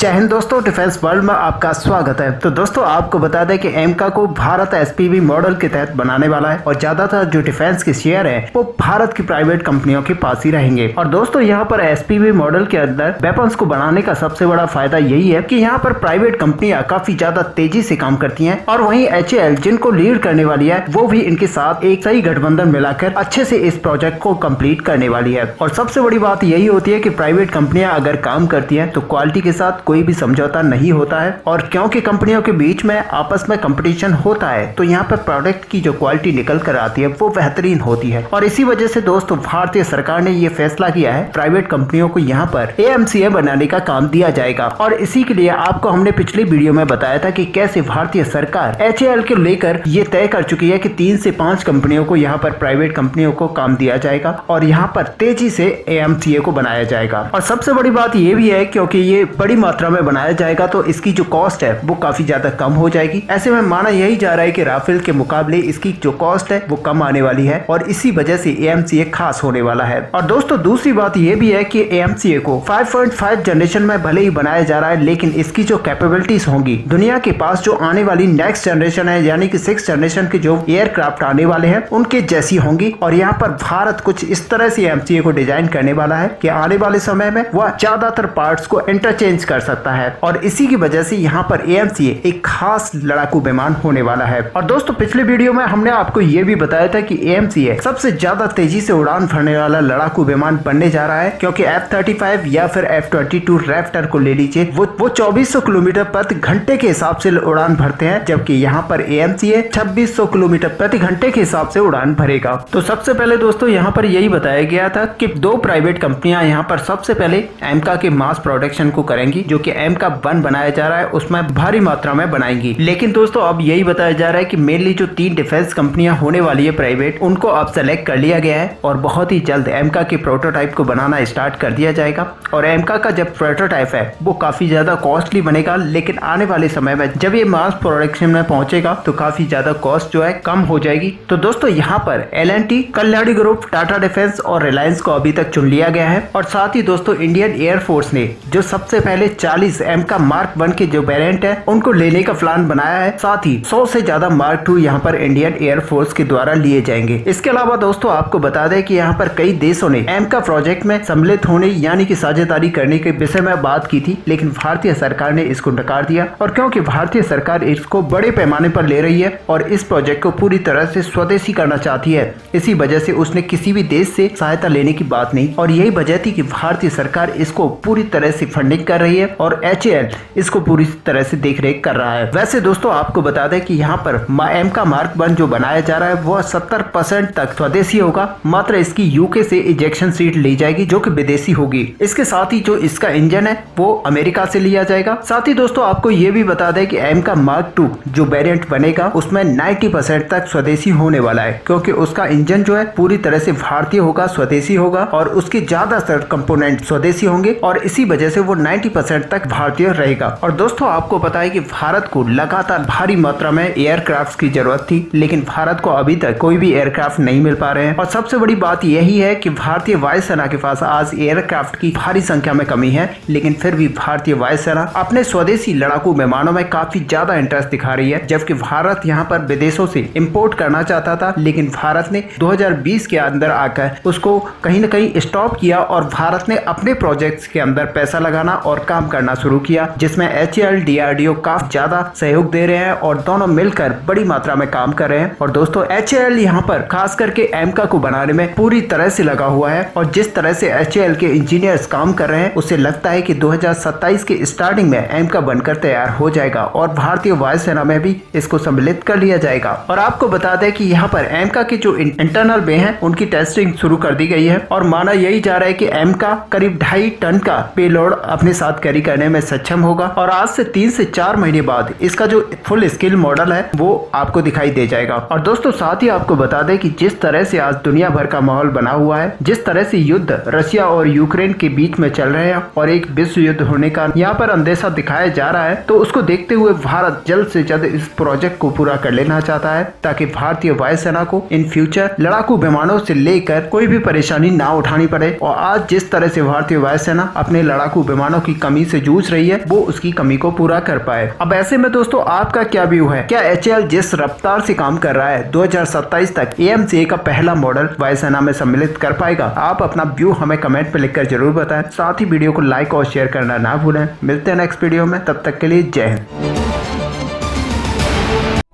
जय हिंद दोस्तों, defence world में आपका स्वागत है। तो दोस्तों आपको बता दें कि एमका को भारत एसपीवी मॉडल के तहत बनाने वाला है और ज्यादातर जो डिफेंस के शेयर है वो भारत की प्राइवेट कंपनियों के पास ही रहेंगे। और दोस्तों यहाँ पर एसपीवी मॉडल के अंदर वेपन्स को बनाने का सबसे बड़ा फायदा यही है कि यहाँ पर प्राइवेट कंपनियां काफी ज्यादा तेजी से काम करती हैं और वहीं एचएएल जिनको लीड करने वाली है वो भी इनके साथ एक सही गठबंधन मिलाकर अच्छे से इस प्रोजेक्ट को कंप्लीट करने वाली है। और सबसे बड़ी बात यही होती है कि प्राइवेट कंपनियां अगर काम करती हैं तो क्वालिटी के साथ कोई भी समझौता नहीं होता है और क्योंकि कंपनियों के बीच में आपस में कंपटीशन होता है तो यहाँ पर प्रोडक्ट की जो क्वालिटी निकल कर आती है वो बेहतरीन होती है। और इसी वजह से दोस्तों भारतीय सरकार ने ये फैसला किया है प्राइवेट कंपनियों को यहाँ पर एएमसीए बनाने का काम दिया जाएगा। और इसी के लिए आपको हमने पिछली वीडियो में बताया था कि कैसे भारतीय सरकार एचएएल को लेकर ये तय कर चुकी है कि 3 से 5 कंपनियों को यहाँ पर प्राइवेट कंपनियों को काम दिया जाएगा और यहाँ पर तेजी से एएमसीए को बनाया जाएगा। और सबसे बड़ी बात ये भी है क्योंकि ये बड़ी मात्रा में बनाया जाएगा तो इसकी जो कॉस्ट है वो काफी ज्यादा कम हो जाएगी। ऐसे में माना यही जा रहा है कि राफेल के मुकाबले इसकी जो कॉस्ट है वो कम आने वाली है और इसी वजह से एएमसीए खास होने वाला है। और दोस्तों दूसरी बात ये भी है कि एएमसीए को 5.5 जनरेशन में भले ही बनाया जा रहा है लेकिन इसकी जो कैपेबिलिटीज होंगी दुनिया के पास जो आने वाली नेक्स्ट जनरेशन है यानी कि 6th जनरेशन के जो एयरक्राफ्ट आने वाले हैं उनके जैसी होंगी। और यहाँ पर भारत कुछ इस तरह से एएमसीए को डिजाइन करने वाला है कि आने वाले समय में वह ज्यादातर पार्ट्स को इंटरचेंज कर सकता है और इसी की वजह से यहाँ पर एएमसीए एक खास लड़ाकू विमान होने वाला है। और दोस्तों पिछले वीडियो में हमने आपको ये भी बताया था कि एएमसीए सबसे ज्यादा तेजी से उड़ान भरने वाला लड़ाकू विमान बनने जा रहा है क्योंकि F-35 या फिर F-22 रैप्टर को ले लीजिए वो 2400 किलोमीटर प्रति घंटे के हिसाब से उड़ान भरते हैं जबकि यहाँ पर एएमसीए 2600 किलोमीटर प्रति घंटे के हिसाब से उड़ान भरेगा। तो सबसे पहले दोस्तों यहाँ पर यही बताया गया था कि 2 प्राइवेट कंपनियां यहाँ पर सबसे पहले एमका के मास प्रोडक्शन को करेंगी जो कि एमका 1 बनाया जा रहा है उसमें भारी मात्रा में बनाएंगी। लेकिन दोस्तों अब यही बताया जा रहा है कि मेनली जो 3 डिफेंस कंपनियां होने वाली है प्राइवेट उनको अब सेलेक्ट कर लिया गया है और बहुत ही जल्द एमका के प्रोटोटाइप को बनाना स्टार्ट कर दिया जाएगा। और एमका का जब प्रोटोटाइप है वो काफी ज्यादा कॉस्टली बनेगा लेकिन आने वाले समय में जब ये मास प्रोडक्शन में पहुंचेगा तो काफी ज्यादा कॉस्ट जो है कम हो जाएगी। तो दोस्तों यहाँ पर L&T, Kalyani group, Tata defence और रिलायंस को अभी तक चुन लिया गया है। और साथ ही दोस्तों इंडियन एयरफोर्स ने जो सबसे पहले 40 एमका मार्क 1 के जो वेरिएंट है उनको लेने का प्लान बनाया है। साथ ही 100 से ज्यादा मार्क 2 यहाँ पर इंडियन एयरफोर्स के द्वारा लिए जाएंगे। इसके अलावा दोस्तों आपको बता दें कि यहाँ पर कई देशों ने एमका प्रोजेक्ट में सम्मिलित होने यानी कि साझेदारी करने के विषय में बात की थी लेकिन भारतीय सरकार ने इसको नकार दिया। और क्योंकि भारतीय सरकार इसको बड़े पैमाने पर ले रही है और इस प्रोजेक्ट को पूरी तरह से स्वदेशी करना चाहती है इसी वजह से उसने किसी भी देश से सहायता लेने की बात नहीं। और यही वजह थी कि भारतीय सरकार इसको पूरी तरह से फंडिंग कर रही है और एचएएल इसको पूरी तरह से देखरेख कर रहा है। वैसे दोस्तों आपको बता दें कि यहाँ पर एमका मार्क 1 जो बनाया जा रहा है वह 70% तक स्वदेशी होगा। मात्र इसकी यूके से इजेक्शन सीट ली जाएगी जो कि विदेशी होगी। इसके साथ ही जो इसका इंजन है वो अमेरिका से लिया जाएगा। साथ ही दोस्तों आपको ये भी बता दें कि एमका मार्क 2 जो वेरिएंट बनेगा उसमें 90% तक स्वदेशी होने वाला है क्योंकि उसका इंजन जो है पूरी तरह से भारतीय होगा, स्वदेशी होगा और उसके ज्यादातर कंपोनेंट स्वदेशी होंगे और इसी वजह से वो 90% तक भारतीय रहेगा। और दोस्तों आपको पता है कि भारत को लगातार भारी मात्रा में एयरक्राफ्ट की जरूरत थी लेकिन भारत को अभी तक कोई भी एयरक्राफ्ट नहीं मिल पा रहे हैं। और सबसे बड़ी बात यही है कि भारतीय वायुसेना के पास आज एयरक्राफ्ट की भारी संख्या में कमी है लेकिन फिर भी भारतीय वायुसेना अपने स्वदेशी लड़ाकू विमानों में काफी ज्यादा इंटरेस्ट दिखा रही है जबकि भारत यहाँ पर विदेशों से इम्पोर्ट करना चाहता था लेकिन भारत ने 2020 के अंदर आकर उसको कहीं न कहीं स्टॉप किया और भारत ने अपने प्रोजेक्ट्स के अंदर पैसा लगाना और काम करना शुरू किया जिसमें एचएएल, डीआरडीओ काफी ज्यादा सहयोग दे रहे हैं और दोनों मिलकर बड़ी मात्रा में काम कर रहे हैं। और दोस्तों एचएएल यहाँ पर खास करके एमका को बनाने में पूरी तरह से लगा हुआ है और जिस तरह से एचएएल के इंजीनियर्स काम कर रहे हैं उससे लगता है कि 2027 के स्टार्टिंग में एमका बनकर तैयार हो जाएगा और भारतीय वायुसेना में भी इसको सम्मिलित कर लिया जाएगा। और आपको बता दें कि यहाँ पर एमका के जो इंटरनल वे हैं उनकी टेस्टिंग शुरू कर दी गई है और माना यही जा रहा है कि एमका करीब 2.5 टन का पेलोड अपने साथ कैरी करने में सक्षम होगा और आज से 3 से 4 महीने बाद इसका जो फुल स्केल मॉडल है वो आपको दिखाई दे जाएगा। और दोस्तों साथ ही आपको बता दें कि जिस तरह से आज दुनिया भर का माहौल बना हुआ है, जिस तरह से युद्ध रशिया और यूक्रेन के बीच में चल रहे हैं और एक विश्व युद्ध होने का यहाँ पर अंदेशा दिखाया जा रहा है तो उसको देखते हुए भारत जल्द से जल्द इस प्रोजेक्ट को पूरा कर लेना चाहता है ताकि भारतीय वायुसेना को इन फ्यूचर लड़ाकू विमानों से लेकर कोई भी परेशानी ना उठानी पड़े। और आज जिस तरह से भारतीय वायुसेना अपने लड़ाकू विमानों की कमी से जूझ रही है वो उसकी कमी को पूरा कर पाए। अब ऐसे में दोस्तों आपका क्या व्यू है, क्या HAL जिस रफ्तार से काम कर रहा है 2027 तक AMCA का पहला मॉडल वायुसेना में सम्मिलित कर पाएगा? आप अपना व्यू हमें कमेंट पे लिखकर जरूर बताएं। साथ ही वीडियो को लाइक और शेयर करना ना भूलें। मिलते हैं नेक्स्ट वीडियो में, तब तक के लिए जय हिंद।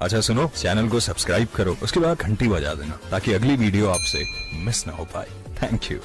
अच्छा सुनो, चैनल को सब्सक्राइब करो, उसके बाद घंटी बजा देना ताकि अगली वीडियो आपसे मिस ना हो पाए। Thank you.